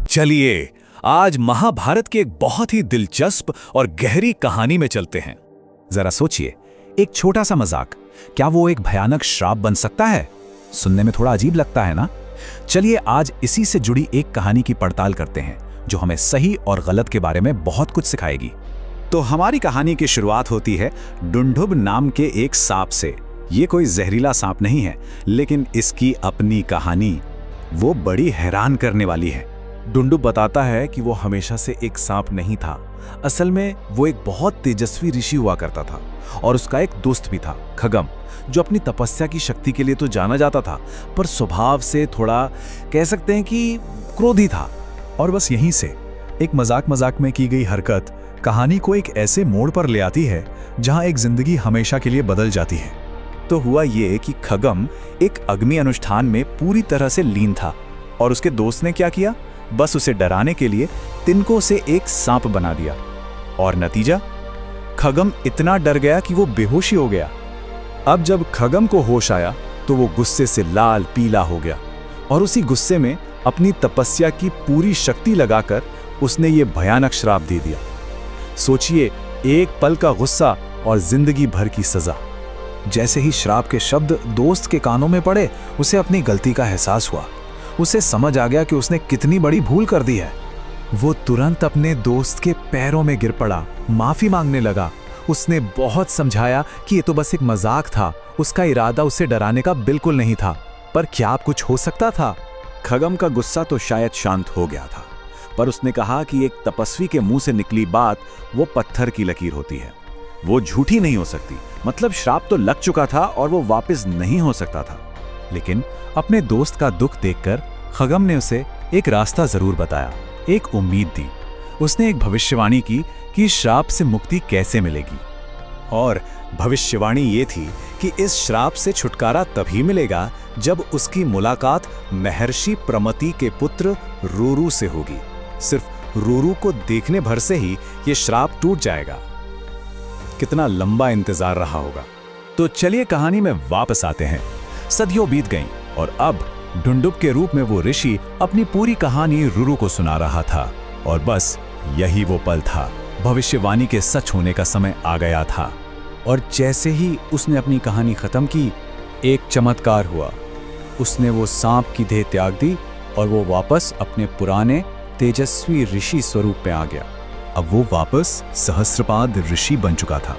चलिए आज महाभारत की एक बहुत ही दिलचस्प और गहरी कहानी में चलते हैं। जरा सोचिए, एक छोटा सा मजाक क्या वो एक भयानक श्राप बन सकता है? सुनने में थोड़ा अजीब लगता है ना? चलिए आज इसी से जुड़ी एक कहानी की पड़ताल करते हैं जो हमें सही और गलत के बारे में बहुत कुछ सिखाएगी। तो हमारी कहानी की शुरुआत होती है डुंडुब नाम के एक सांप से। ये कोई जहरीला सांप नहीं है, लेकिन इसकी अपनी कहानी वो बड़ी हैरान करने वाली है। डुंडुब बताता है कि वो हमेशा से एक सांप नहीं था। असल में वो एक बहुत तेजस्वी ऋषि हुआ करता था और उसका एक दोस्त भी था, खगम, जो अपनी तपस्या की शक्ति के लिए तो जाना जाता था, पर स्वभाव से थोड़ा कह सकते हैं कि क्रोधी था। और बस यहीं से एक मजाक में की गई हरकत कहानी को एक ऐसे मोड़ पर ले आती है जहां एक जिंदगी हमेशा के लिए बदल जाती है। तो हुआ ये कि खगम एक अग्नि अनुष्ठान में पूरी तरह से लीन था और उसके दोस्त ने क्या किया, बस उसे डराने के लिए तिनकों से एक सांप बना दिया। और नतीजा, खगम इतना डर गया कि वो बेहोशी हो गया। अब जब खगम को होश आया तो वो गुस्से से लाल पीला हो गया और उसी गुस्से में अपनी तपस्या की पूरी शक्ति लगाकर उसने ये भयानक श्राप दे दिया। सोचिए, एक पल का गुस्सा और जिंदगी भर की सजा। जैसे ही श्राप के शब्द दोस्त के कानों में पड़े, उसे अपनी गलती का एहसास हुआ। उसे समझ आ गया कि उसने कितनी बड़ी भूल कर दी है। वो तुरंत अपने दोस्त के पैरों में गिर पड़ा, माफी मांगने लगा। उसने बहुत समझाया कि ये तो बस एक मजाक था, उसका इरादा उसे डराने का बिल्कुल नहीं था। पर क्या अब कुछ हो सकता था? खगम का गुस्सा तो शायद शांत हो गया था, पर उसने कहा कि एक तपस्वी के मुंह से निकली बात वो पत्थर की लकीर होती है, वो झूठी नहीं हो सकती। मतलब श्राप तो लग चुका था और वो वापस नहीं हो सकता था। लेकिन अपने दोस्त का दुख देखकर खगम ने उसे एक रास्ता जरूर बताया, एक उम्मीद दी। उसने एक भविष्यवाणी की कि श्राप से मुक्ति कैसे मिलेगी। और भविष्यवाणी ये थी कि इस श्राप से छुटकारा तभी मिलेगा जब उसकी मुलाकात महर्षि प्रमति के पुत्र रूरू से होगी। सिर्फ रूरू को देखने भर से ही ये श्राप टूट जाएगा। कितना लंबा इंतजार रहा होगा। तो चलिए कहानी में वापस आते हैं। सदियों बीत गईं और अब डुंडुब के रूप में वो ऋषि अपनी पूरी कहानी रूरू को सुना रहा था। और बस यही वो पल था, भविष्यवाणी के सच होने का समय आ गया था। और जैसे ही उसने अपनी कहानी खत्म की, एक चमत्कार हुआ। उसने वो सांप की देह त्याग दी और वो वापस अपने पुराने तेजस्वी ऋषि स्वरूप में आ गया। अब वो वापस सहस्त्रपाद ऋषि बन चुका था।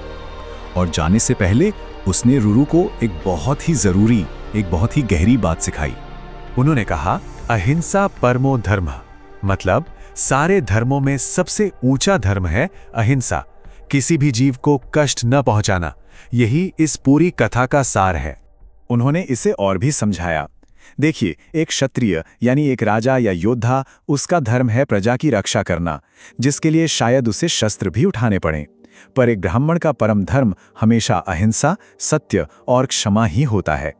और जाने से पहले उसने रूरू को एक बहुत ही जरूरी, एक बहुत ही गहरी बात सिखाई। उन्होंने कहा, अहिंसा परमो धर्म, मतलब सारे धर्मों में सबसे ऊंचा धर्म है अहिंसा। किसी भी जीव को कष्ट न पहुंचाना, यही इस पूरी कथा का सार है। उन्होंने इसे और भी समझाया। देखिए, एक क्षत्रिय यानी एक राजा या योद्धा, उसका धर्म है प्रजा की रक्षा करना, जिसके लिए शायद उसे शस्त्र भी उठाने पड़े। पर एक ब्राह्मण का परम धर्म हमेशा अहिंसा, सत्य और क्षमा ही होता है।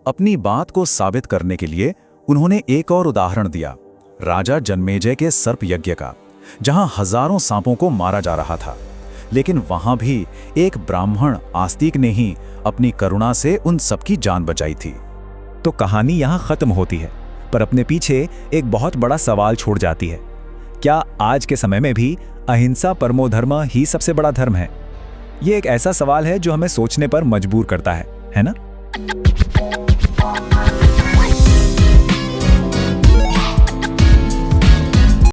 अपनी बात को साबित करने के लिए उन्होंने एक और उदाहरण दिया, राजा जन्मेजय के सर्प यज्ञ का, जहां हजारों सांपों को मारा जा रहा था। लेकिन वहां भी एक ब्राह्मण आस्तिक ने ही अपनी करुणा से उन सबकी जान बचाई थी। तो कहानी यहां खत्म होती है, पर अपने पीछे एक बहुत बड़ा सवाल छोड़ जाती है। क्या आज के समय में भी अहिंसा परमो धर्म ही सबसे बड़ा धर्म है? ये एक ऐसा सवाल है जो हमें सोचने पर मजबूर करता है ना?